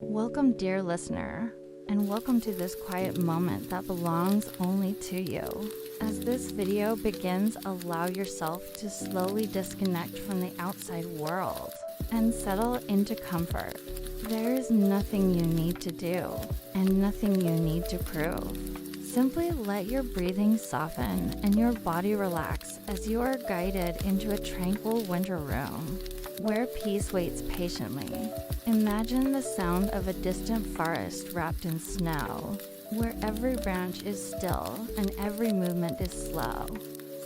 Welcome, dear listener, and welcome to this quiet moment that belongs only to you. As this video begins, allow yourself to slowly disconnect from the outside world and settle into comfort. There is nothing you need to do and nothing you need to prove. Simply let your breathing soften and your body relax as you are guided into a tranquil winter room where peace waits patiently. Imagine the sound of a distant forest wrapped in snow, where every branch is still and every movement is slow.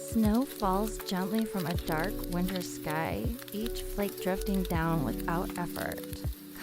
Snow falls gently from a dark winter sky, each flake drifting down without effort,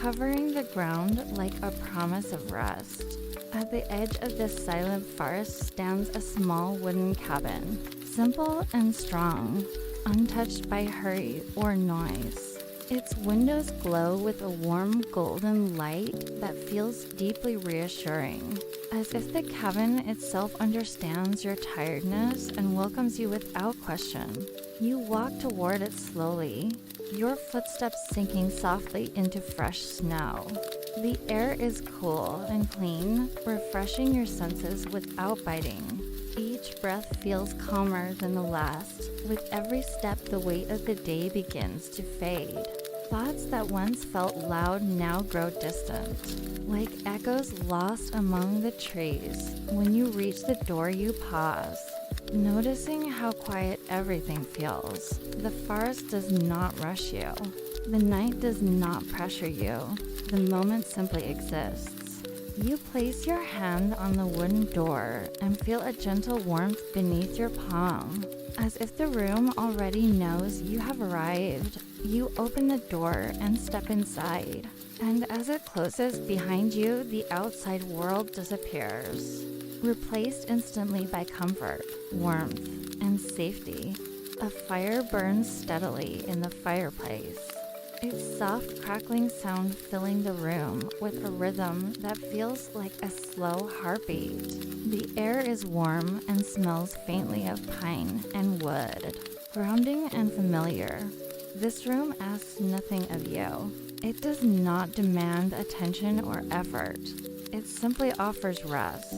covering the ground like a promise of rest. At the edge of this silent forest stands a small wooden cabin, simple and strong, untouched by hurry or noise. Its windows glow with a warm golden light that feels deeply reassuring, as if the cabin itself understands your tiredness and welcomes you without question. You walk toward it slowly, your footsteps sinking softly into fresh snow. The air is cool and clean, refreshing your senses without biting. Each breath feels calmer than the last. With every step, the weight of the day begins to fade. Thoughts that once felt loud now grow distant, like echoes lost among the trees. When you reach the door, you pause, noticing how quiet everything feels. The forest does not rush you. The night does not pressure you. The moment simply exists. You place your hand on the wooden door and feel a gentle warmth beneath your palm, as if the room already knows you have arrived. You open the door and step inside, and as it closes behind you, the outside world disappears, replaced instantly by comfort, warmth, and safety. A fire burns steadily in the fireplace, its soft crackling sound filling the room with a rhythm that feels like a slow heartbeat. The air is warm and smells faintly of pine and wood, grounding and familiar. This room asks nothing of you. It does not demand attention or effort. It simply offers rest.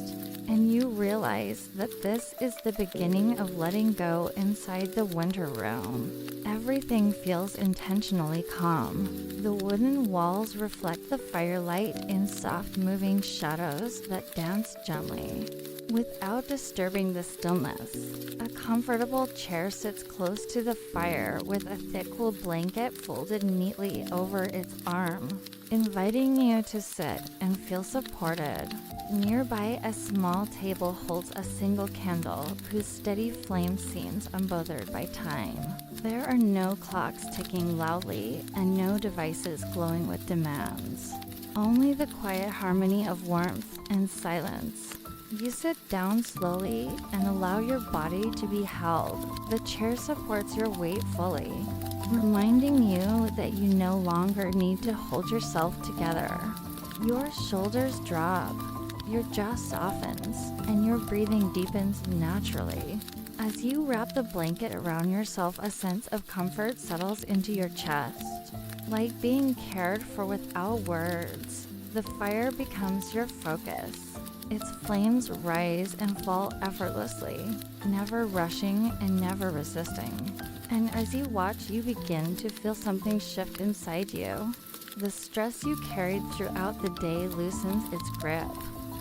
And you realize that this is the beginning of letting go inside the winter room. Everything feels intentionally calm. The wooden walls reflect the firelight in soft moving shadows that dance gently, without disturbing the stillness. A comfortable chair sits close to the fire with a thick wool blanket folded neatly over its arm, inviting you to sit and feel supported. Nearby, a small table holds a single candle whose steady flame seems unbothered by time. There are no clocks ticking loudly and no devices glowing with demands. Only the quiet harmony of warmth and silence. You sit down slowly and allow your body to be held. The chair supports your weight fully, reminding you that you no longer need to hold yourself together. Your shoulders drop, your jaw softens, and your breathing deepens naturally. As you wrap the blanket around yourself, a sense of comfort settles into your chest, like being cared for without words. The fire becomes your focus. Its flames rise and fall effortlessly, never rushing and never resisting. And as you watch, you begin to feel something shift inside you. The stress you carried throughout the day loosens its grip.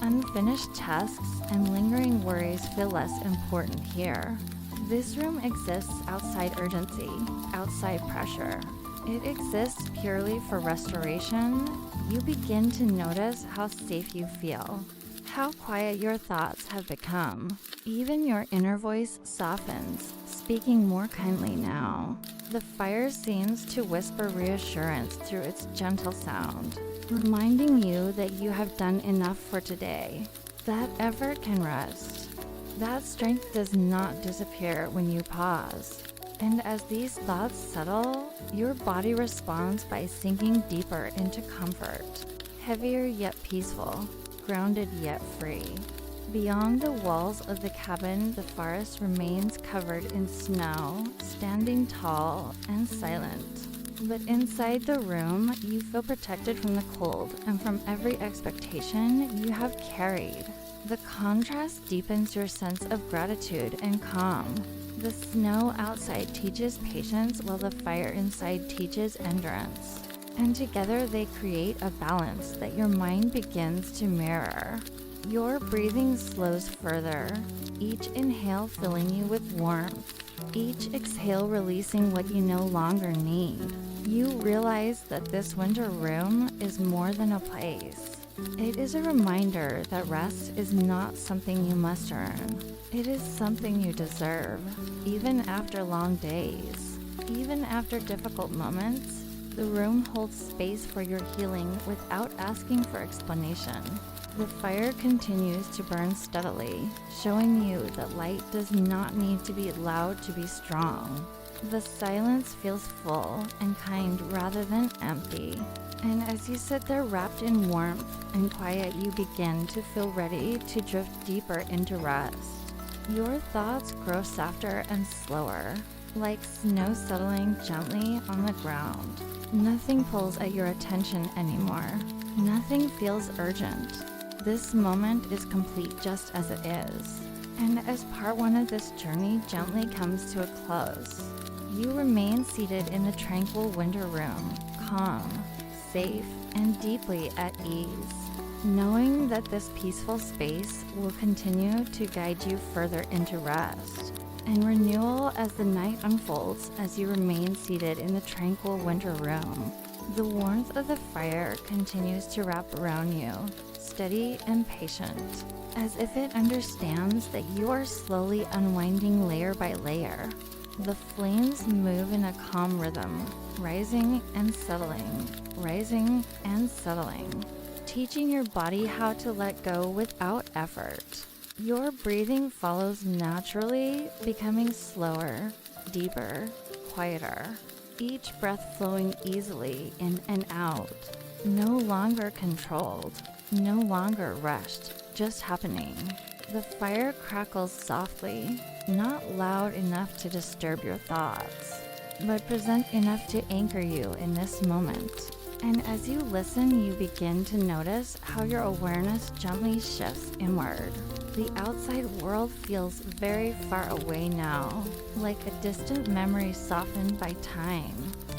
Unfinished tasks and lingering worries feel less important here. This room exists outside urgency, outside pressure. It exists purely for restoration. You begin to notice how safe you feel, how quiet your thoughts have become. Even your inner voice softens, speaking more kindly now. The fire seems to whisper reassurance through its gentle sound, reminding you that you have done enough for today. That effort can rest. That strength does not disappear when you pause. And as these thoughts settle, your body responds by sinking deeper into comfort, heavier yet peaceful, grounded yet free. Beyond the walls of the cabin, the forest remains covered in snow, standing tall and silent. But inside the room, you feel protected from the cold and from every expectation you have carried. The contrast deepens your sense of gratitude and calm. The snow outside teaches patience while the fire inside teaches endurance. And together they create a balance that your mind begins to mirror. Your breathing slows further, each inhale filling you with warmth, each exhale releasing what you no longer need. You realize that this winter room is more than a place. It is a reminder that rest is not something you must earn. It is something you deserve, even after long days. Even after difficult moments, the room holds space for your healing without asking for explanation. The fire continues to burn steadily, showing you that light does not need to be loud to be strong. The silence feels full and kind rather than empty. And as you sit there wrapped in warmth and quiet, you begin to feel ready to drift deeper into rest. Your thoughts grow softer and slower, like snow settling gently on the ground. Nothing pulls at your attention anymore. Nothing feels urgent. This moment is complete just as it is. And as part one of this journey gently comes to a close, you remain seated in the tranquil winter room, calm, safe, and deeply at ease, knowing that this peaceful space will continue to guide you further into rest and renewal as the night unfolds as you remain seated in the tranquil winter room. The warmth of the fire continues to wrap around you, steady and patient, as if it understands that you are slowly unwinding layer by layer. The flames move in a calm rhythm, rising and settling, teaching your body how to let go without effort. Your breathing follows naturally, becoming slower, deeper, quieter, each breath flowing easily in and out, no longer controlled, no longer rushed, just happening. The fire crackles softly, not loud enough to disturb your thoughts, but present enough to anchor you in this moment. And as you listen, you begin to notice how your awareness gently shifts inward. The outside world feels very far away now, like a distant memory softened by time.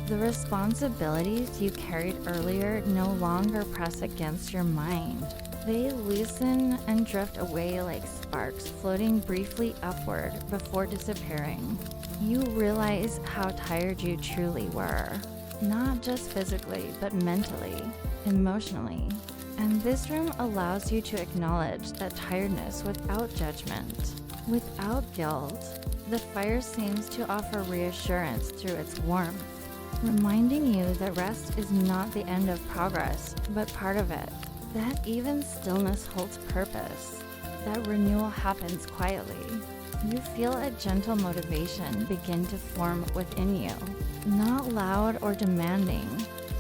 The responsibilities you carried earlier no longer press against your mind. They loosen and drift away like sparks floating briefly upward before disappearing. You realize how tired you truly were, not just physically, but mentally, emotionally. And this room allows you to acknowledge that tiredness without judgment, without guilt. The fire seems to offer reassurance through its warmth, reminding you that rest is not the end of progress, but part of it. That even stillness holds purpose, that renewal happens quietly. You feel a gentle motivation begin to form within you, not loud or demanding,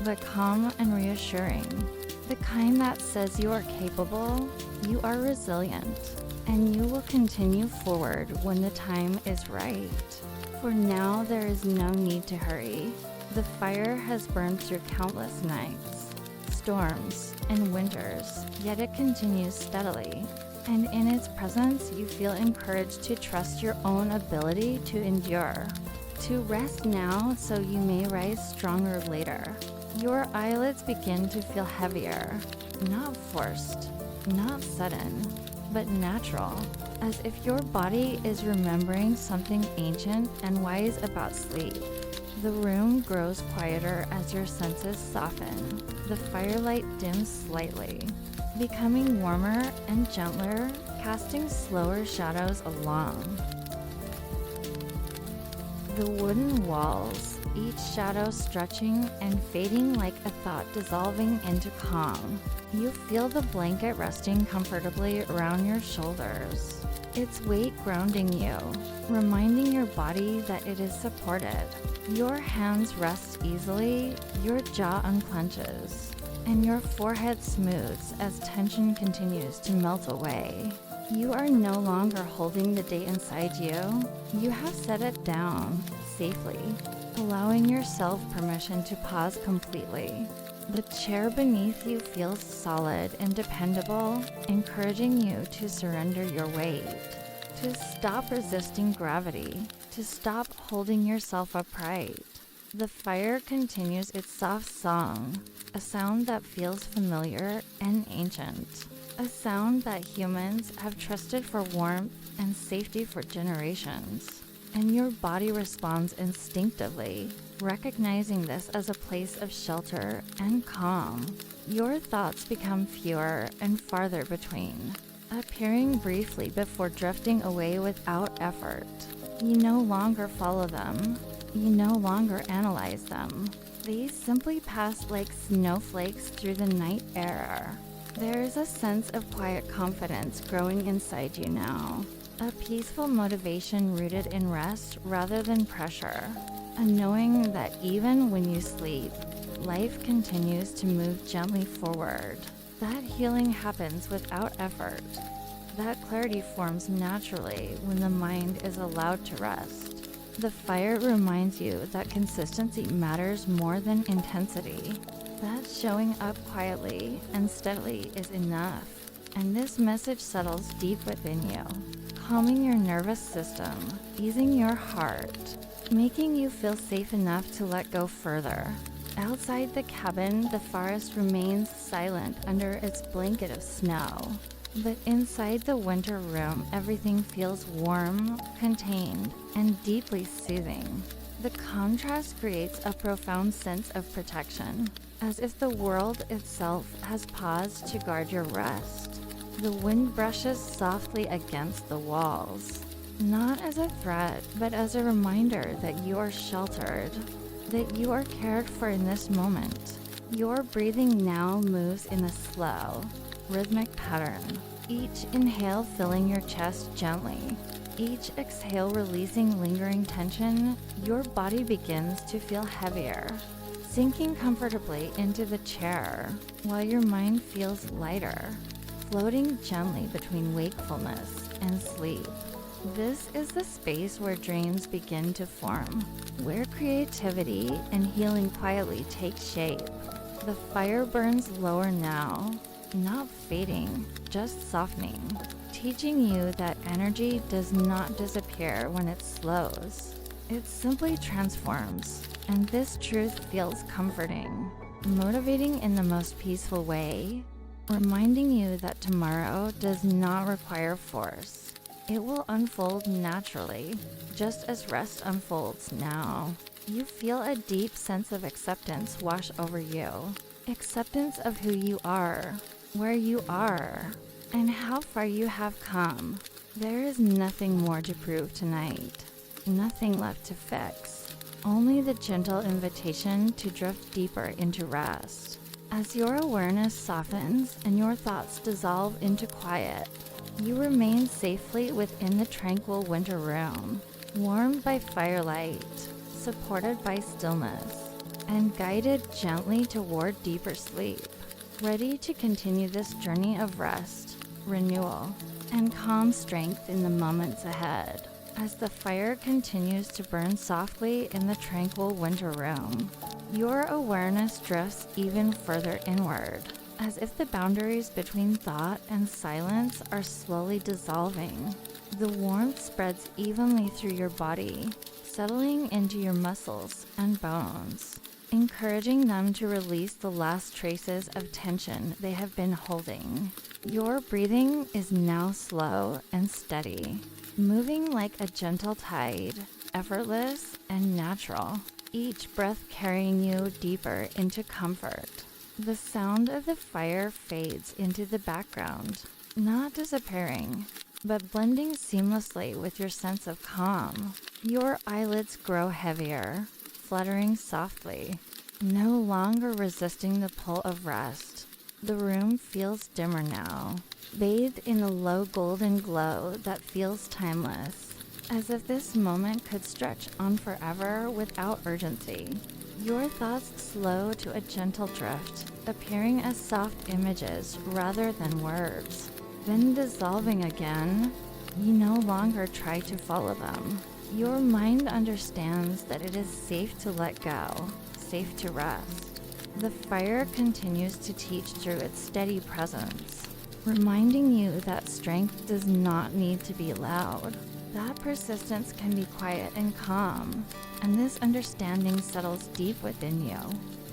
but calm and reassuring. The kind that says you are capable, you are resilient, and you will continue forward when the time is right. For now, there is no need to hurry. The fire has burned through countless nights, storms, and winters, yet it continues steadily. And in its presence, you feel encouraged to trust your own ability to endure, to rest now so you may rise stronger later. Your eyelids begin to feel heavier, not forced, not sudden, but natural, as if your body is remembering something ancient and wise about sleep. The room grows quieter as your senses soften. The firelight dims slightly, becoming warmer and gentler, casting slower shadows along the wooden walls, each shadow stretching and fading like a thought dissolving into calm. You feel the blanket resting comfortably around your shoulders, its weight grounding you, reminding your body that it is supported. Your hands rest easily, your jaw unclenches, and your forehead smooths as tension continues to melt away. You are no longer holding the day inside you. You have set it down safely, allowing yourself permission to pause completely. The chair beneath you feels solid and dependable, encouraging you to surrender your weight, to stop resisting gravity, to stop holding yourself upright. The fire continues its soft song, a sound that feels familiar and ancient, a sound that humans have trusted for warmth and safety for generations. And your body responds instinctively, recognizing this as a place of shelter and calm. Your thoughts become fewer and farther between, appearing briefly before drifting away without effort. You no longer follow them. You no longer analyze them. They simply pass like snowflakes through the night air. There is a sense of quiet confidence growing inside you now. A peaceful motivation rooted in rest rather than pressure. A knowing that even when you sleep, life continues to move gently forward. That healing happens without effort. That clarity forms naturally when the mind is allowed to rest. The fire reminds you that consistency matters more than intensity. That showing up quietly and steadily is enough. And this message settles deep within you, calming your nervous system, easing your heart, making you feel safe enough to let go further. Outside the cabin, the forest remains silent under its blanket of snow. But inside the winter room, everything feels warm, contained, and deeply soothing. The contrast creates a profound sense of protection, as if the world itself has paused to guard your rest. The wind brushes softly against the walls, not as a threat, but as a reminder that you are sheltered, that you are cared for in this moment. Your breathing now moves in a slow, rhythmic pattern, each inhale filling your chest gently, each exhale releasing lingering tension. Your body begins to feel heavier, sinking comfortably into the chair, while your mind feels lighter, floating gently between wakefulness and sleep. This is the space where dreams begin to form, where creativity and healing quietly take shape. The fire burns lower now, not fading, just softening, teaching you that energy does not disappear when it slows. It simply transforms, and this truth feels comforting, motivating in the most peaceful way, reminding you that tomorrow does not require force. It will unfold naturally, just as rest unfolds now. You feel a deep sense of acceptance wash over you. Acceptance of who you are, where you are, and how far you have come. There is nothing more to prove tonight, nothing left to fix, only the gentle invitation to drift deeper into rest. As your awareness softens and your thoughts dissolve into quiet, you remain safely within the tranquil winter room, warmed by firelight, supported by stillness, and guided gently toward deeper sleep, ready to continue this journey of rest, renewal, and calm strength in the moments ahead. As the fire continues to burn softly in the tranquil winter room, your awareness drifts even further inward, as if the boundaries between thought and silence are slowly dissolving. The warmth spreads evenly through your body, settling into your muscles and bones, encouraging them to release the last traces of tension they have been holding. Your breathing is now slow and steady, moving like a gentle tide, effortless and natural, each breath carrying you deeper into comfort. The sound of the fire fades into the background, not disappearing, but blending seamlessly with your sense of calm. Your eyelids grow heavier, fluttering softly, no longer resisting the pull of rest. The room feels dimmer now, bathed in a low golden glow that feels timeless, as if this moment could stretch on forever without urgency. Your thoughts slow to a gentle drift, appearing as soft images rather than words. then dissolving again. You no longer try to follow them. Your mind understands that it is safe to let go, safe to rest. The fire continues to teach through its steady presence, reminding you that strength does not need to be loud. That persistence can be quiet and calm, and this understanding settles deep within you,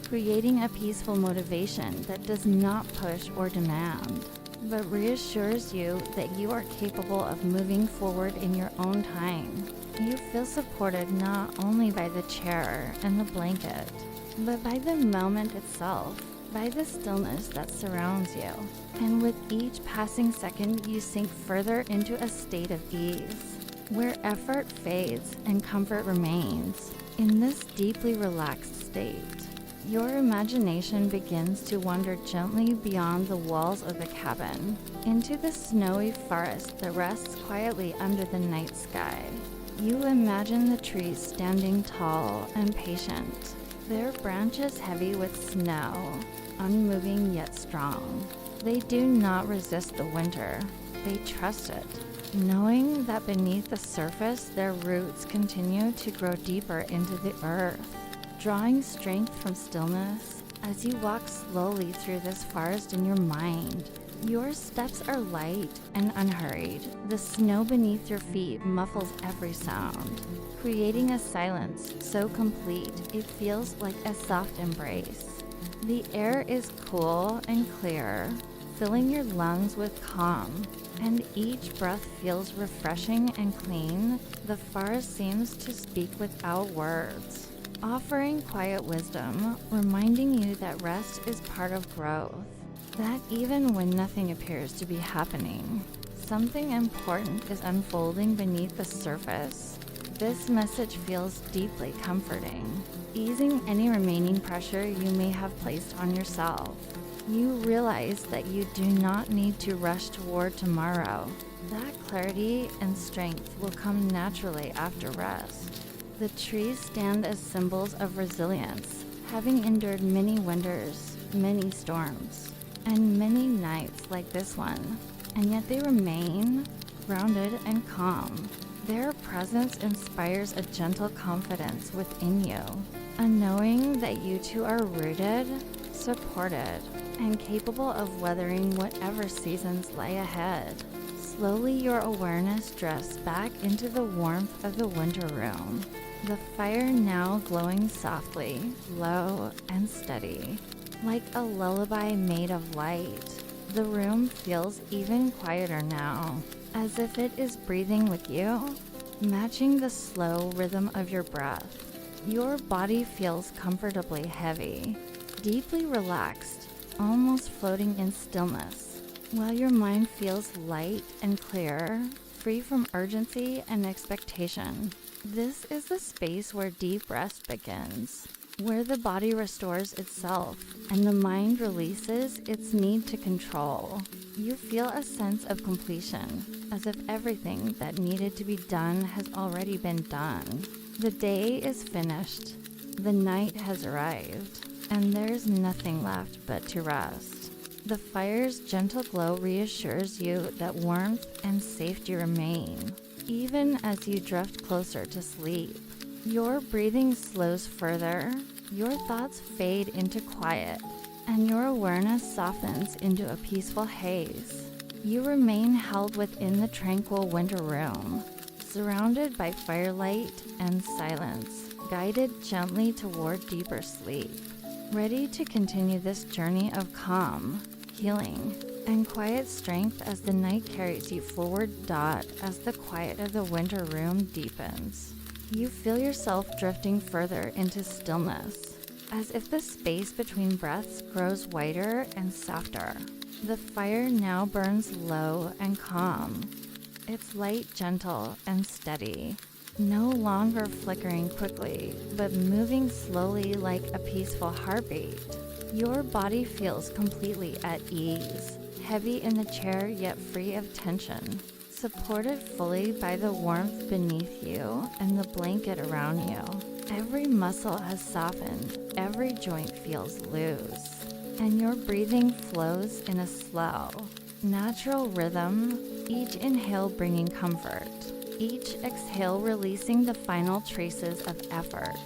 creating a peaceful motivation that does not push or demand, but reassures you that you are capable of moving forward in your own time. You feel supported not only by the chair and the blanket, but by the moment itself, by the stillness that surrounds you. And with each passing second, you sink further into a state of ease, where effort fades and comfort remains. In this deeply relaxed state, your imagination begins to wander gently beyond the walls of the cabin, into the snowy forest that rests quietly under the night sky. You imagine the trees standing tall and patient, their branches heavy with snow, unmoving yet strong. They do not resist the winter, they trust it, knowing that beneath the surface their roots continue to grow deeper into the earth, drawing strength from stillness. As you walk slowly through this forest in your mind, your steps are light and unhurried. The snow beneath your feet muffles every sound, creating a silence so complete it feels like a soft embrace. The air is cool and clear, filling your lungs with calm, and each breath feels refreshing and clean. The forest seems to speak without words, offering quiet wisdom, reminding you that rest is part of growth, that even when nothing appears to be happening, something important is unfolding beneath the surface. This message feels deeply comforting, easing any remaining pressure you may have placed on yourself. You realize that you do not need to rush toward tomorrow. That clarity and strength will come naturally after rest. The trees stand as symbols of resilience, having endured many winters, many storms, and many nights like this one, and yet they remain grounded and calm. Their presence inspires a gentle confidence within you, a knowing that you two are rooted, supported, and capable of weathering whatever seasons lie ahead. Slowly, your awareness drifts back into the warmth of the winter room, the fire now glowing softly, low, and steady, like a lullaby made of light. The room feels even quieter now, as if it is breathing with you, matching the slow rhythm of your breath. Your body feels comfortably heavy, deeply relaxed, almost floating in stillness, while your mind feels light and clear, free from urgency and expectation. This is the space where deep rest begins, where the body restores itself and the mind releases its need to control. You feel a sense of completion, as if everything that needed to be done has already been done. The day is finished, the night has arrived, and there's nothing left but to rest. The fire's gentle glow reassures you that warmth and safety remain, even as you drift closer to sleep. Your breathing slows further, your thoughts fade into quiet, and your awareness softens into a peaceful haze. You remain held within the tranquil winter room, surrounded by firelight and silence, guided gently toward deeper sleep, ready to continue this journey of calm, healing, and quiet strength as the night carries you forward. As the quiet of the winter room deepens, you feel yourself drifting further into stillness, as if the space between breaths grows wider and softer. The fire now burns low and calm, its light gentle and steady, no longer flickering quickly, but moving slowly like a peaceful heartbeat. Your body feels completely at ease, heavy in the chair yet free of tension, supported fully by the warmth beneath you and the blanket around you. Every muscle has softened, every joint feels loose, and your breathing flows in a slow, Natural rhythm, each inhale bringing comfort, each exhale releasing the final traces of effort.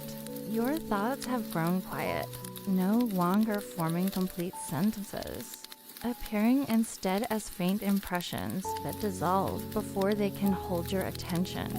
Your thoughts have grown quiet, no longer forming complete sentences, appearing instead as faint impressions that dissolve before they can hold your attention.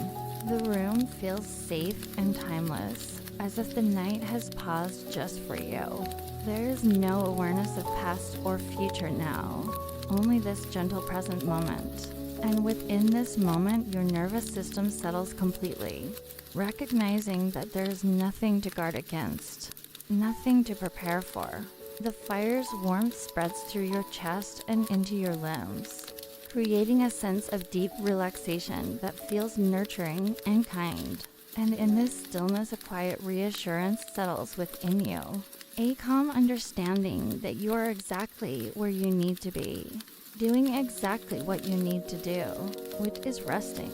The room feels safe and timeless, as if the night has paused just for you. There is no awareness of past or future now, only this gentle present moment. And within this moment, your nervous system settles completely, recognizing that there is nothing to guard against, nothing to prepare for. The fire's warmth spreads through your chest and into your limbs, creating a sense of deep relaxation that feels nurturing and kind. And in this stillness, a quiet reassurance settles within you, a calm understanding that you are exactly where you need to be, doing exactly what you need to do, which is resting.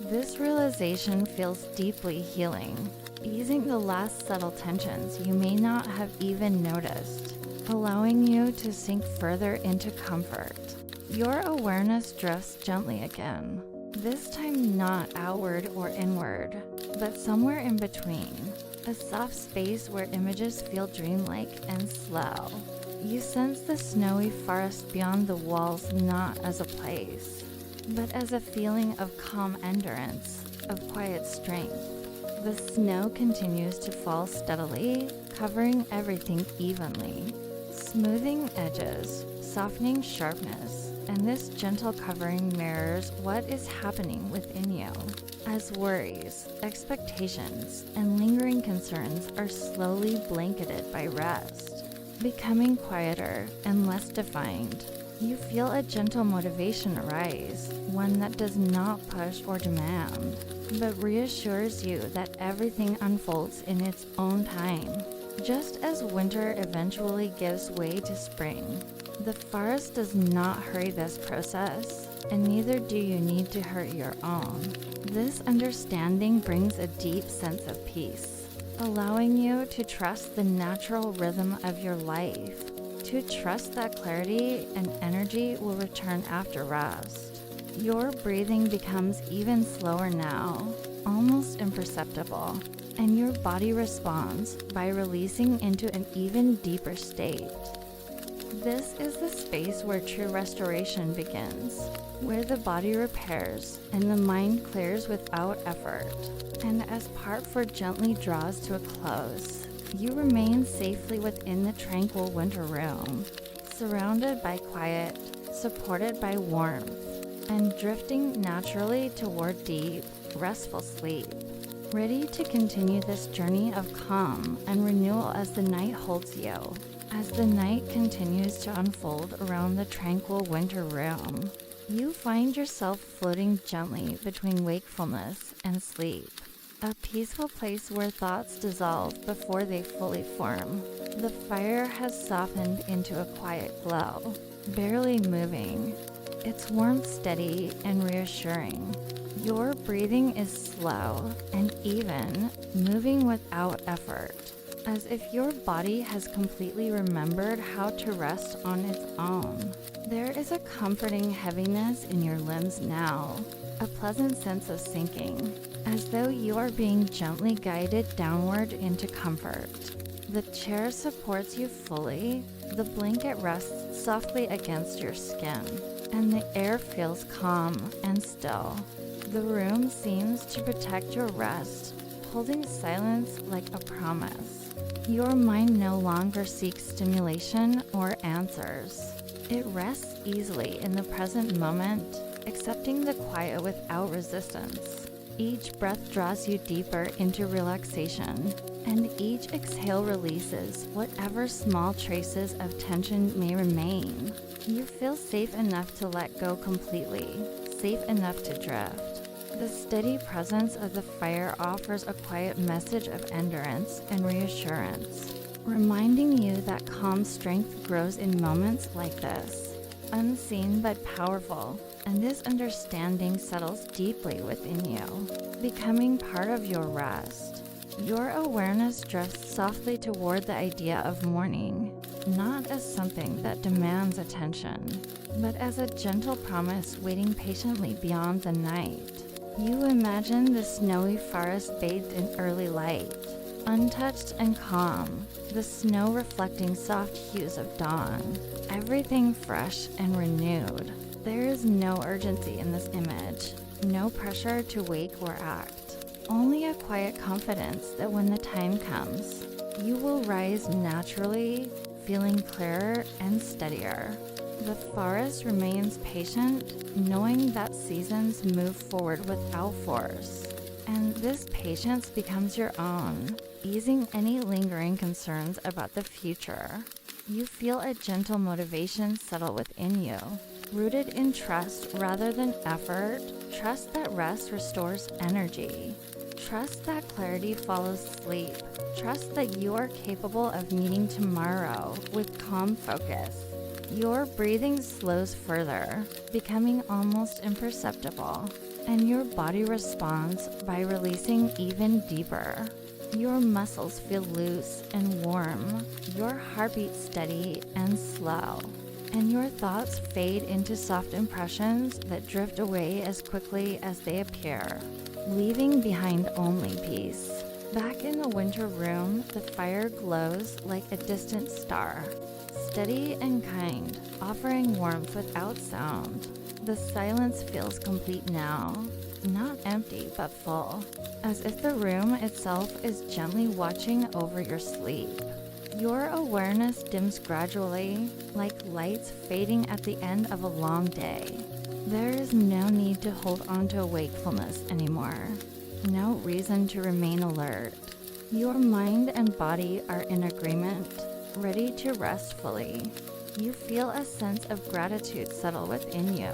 This realization feels deeply healing, easing the last subtle tensions you may not have even noticed, allowing you to sink further into comfort. Your awareness drifts gently again, this time not outward or inward, but somewhere in between, a soft space where images feel dreamlike and slow. You sense the snowy forest beyond the walls not as a place, but as a feeling of calm endurance, of quiet strength. The snow continues to fall steadily, covering everything evenly, smoothing edges, softening sharpness, and this gentle covering mirrors what is happening within you, as worries, expectations, and lingering concerns are slowly blanketed by rest. Becoming quieter and less defined, you feel a gentle motivation arise, one that does not push or demand, but reassures you that everything unfolds in its own time. Just as winter eventually gives way to spring, the forest does not hurry this process, and neither do you need to hurry your own. This understanding brings a deep sense of peace, allowing you to trust the natural rhythm of your life, to trust that clarity and energy will return after rest. Your breathing becomes even slower now, almost imperceptible, and your body responds by releasing into an even deeper state. This is the space where true restoration begins, where the body repairs and the mind clears without effort. And as part 4 gently draws to a close, you remain safely within the tranquil winter room, surrounded by quiet, supported by warmth, and drifting naturally toward deep, restful sleep, ready to continue this journey of calm and renewal as the night holds you. As the night continues to unfold around the tranquil winter room, you find yourself floating gently between wakefulness and sleep, a peaceful place where thoughts dissolve before they fully form. The fire has softened into a quiet glow, barely moving, its warmth steady and reassuring. Your breathing is slow and even, moving without effort, as if your body has completely remembered how to rest on its own. There is a comforting heaviness in your limbs now, a pleasant sense of sinking, as though you are being gently guided downward into comfort. The chair supports you fully, the blanket rests softly against your skin, and the air feels calm and still. The room seems to protect your rest, holding silence like a promise. Your mind no longer seeks stimulation or answers. It rests easily in the present moment, accepting the quiet without resistance. Each breath draws you deeper into relaxation, and each exhale releases whatever small traces of tension may remain. You feel safe enough to let go completely, safe enough to drift. The steady presence of the fire offers a quiet message of endurance and reassurance, reminding you that calm strength grows in moments like this, unseen but powerful, and this understanding settles deeply within you, becoming part of your rest. Your awareness drifts softly toward the idea of morning, not as something that demands attention, but as a gentle promise waiting patiently beyond the night. You imagine the snowy forest bathed in early light, untouched and calm, the snow reflecting soft hues of dawn, everything fresh and renewed. There is no urgency in this image, no pressure to wake or act, only a quiet confidence that when the time comes, you will rise naturally, feeling clearer and steadier. The forest remains patient, knowing that seasons move forward without force, and this patience becomes your own, easing any lingering concerns about the future. You feel a gentle motivation settle within you, rooted in trust rather than effort, trust that rest restores energy, trust that clarity follows sleep, trust that you are capable of meeting tomorrow with calm focus. Your breathing slows further, becoming almost imperceptible, and your body responds by releasing even deeper. Your muscles feel loose and warm, your heartbeat steady and slow, and your thoughts fade into soft impressions that drift away as quickly as they appear, leaving behind only peace. Back in the winter room, the fire glows like a distant star, steady and kind, offering warmth without sound. The silence feels complete now, not empty but full, as if the room itself is gently watching over your sleep. Your awareness dims gradually, like lights fading at the end of a long day. There is no need to hold on to wakefulness anymore, no reason to remain alert. Your mind and body are in agreement, ready to rest fully. You feel a sense of gratitude settle within you.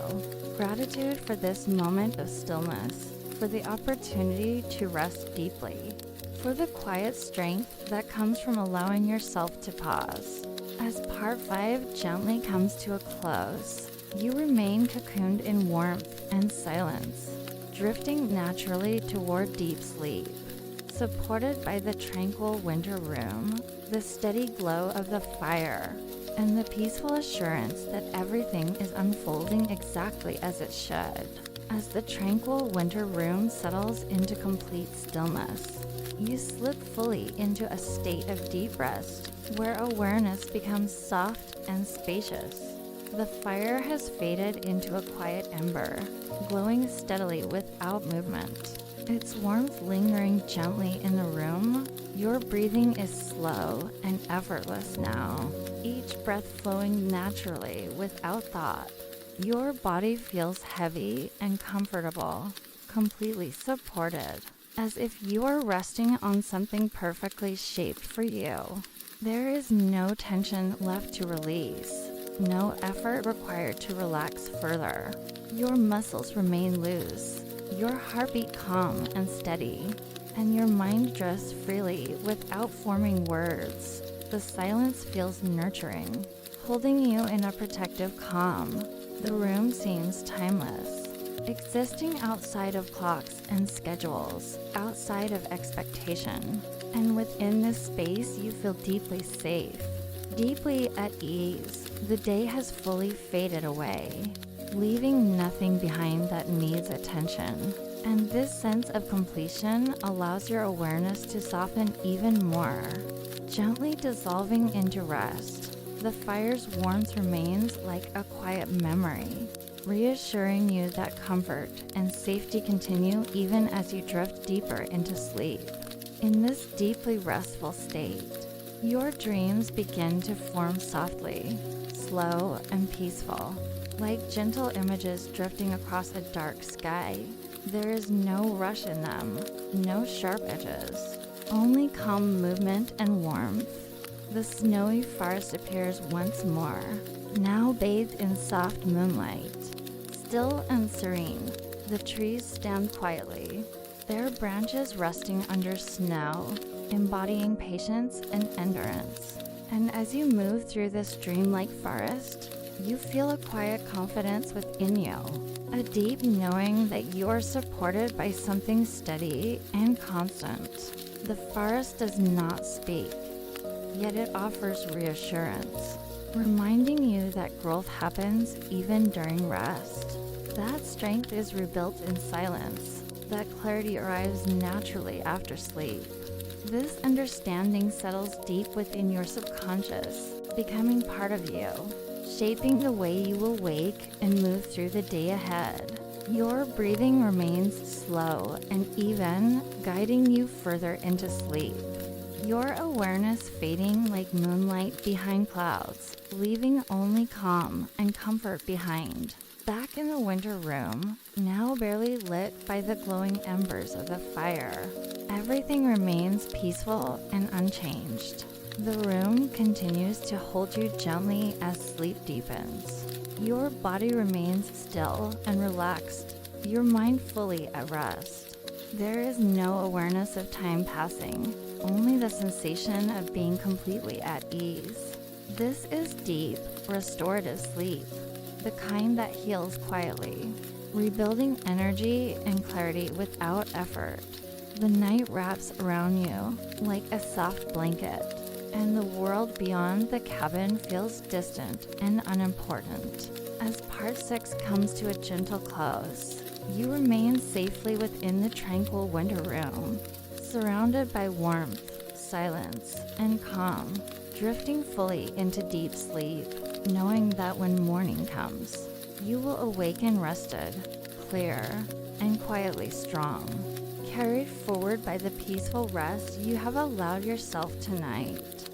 Gratitude for this moment of stillness, for the opportunity to rest deeply, for the quiet strength that comes from allowing yourself to pause. As part 5 gently comes to a close, you remain cocooned in warmth and silence, drifting naturally toward deep sleep. Supported by the tranquil winter room, the steady glow of the fire, and the peaceful assurance that everything is unfolding exactly as it should. As the tranquil winter room settles into complete stillness, you slip fully into a state of deep rest, where awareness becomes soft and spacious. The fire has faded into a quiet ember, glowing steadily without movement. Its warmth lingering gently in the room, your breathing is slow and effortless now, each breath flowing naturally without thought. Your body feels heavy and comfortable, completely supported, as if you are resting on something perfectly shaped for you. There is no tension left to release, no effort required to relax further. Your muscles remain loose, your heartbeat calm and steady, and your mind drifts freely without forming words. The silence feels nurturing, holding you in a protective calm. The room seems timeless, existing outside of clocks and schedules, outside of expectation. And within this space, you feel deeply safe, deeply at ease. The day has fully faded away, leaving nothing behind that needs attention. And this sense of completion allows your awareness to soften even more, gently dissolving into rest. The fire's warmth remains like a quiet memory, reassuring you that comfort and safety continue even as you drift deeper into sleep. In this deeply restful state, your dreams begin to form softly, slow and peaceful, like gentle images drifting across a dark sky. There is no rush in them, no sharp edges, only calm movement and warmth. The snowy forest appears once more, now bathed in soft moonlight. Still and serene, the trees stand quietly, their branches resting under snow, embodying patience and endurance. And as you move through this dreamlike forest, you feel a quiet confidence within you, a deep knowing that you are supported by something steady and constant. The forest does not speak, yet it offers reassurance, reminding you that growth happens even during rest. That strength is rebuilt in silence. That clarity arrives naturally after sleep. This understanding settles deep within your subconscious, becoming part of you, shaping the way you will wake and move through the day ahead. Your breathing remains slow and even, guiding you further into sleep. Your awareness fading like moonlight behind clouds, leaving only calm and comfort behind. Back in the winter room, now barely lit by the glowing embers of the fire, everything remains peaceful and unchanged. The room continues to hold you gently as sleep deepens. Your body remains still and relaxed, your mind fully at rest. There is no awareness of time passing, only the sensation of being completely at ease. This is deep, restorative sleep, the kind that heals quietly, rebuilding energy and clarity without effort. The night wraps around you like a soft blanket, and the world beyond the cabin feels distant and unimportant. As part 6 comes to a gentle close, you remain safely within the tranquil winter room, surrounded by warmth, silence, and calm, drifting fully into deep sleep, knowing that when morning comes, you will awaken rested, clear, and quietly strong, carried forward by the peaceful rest you have allowed yourself tonight.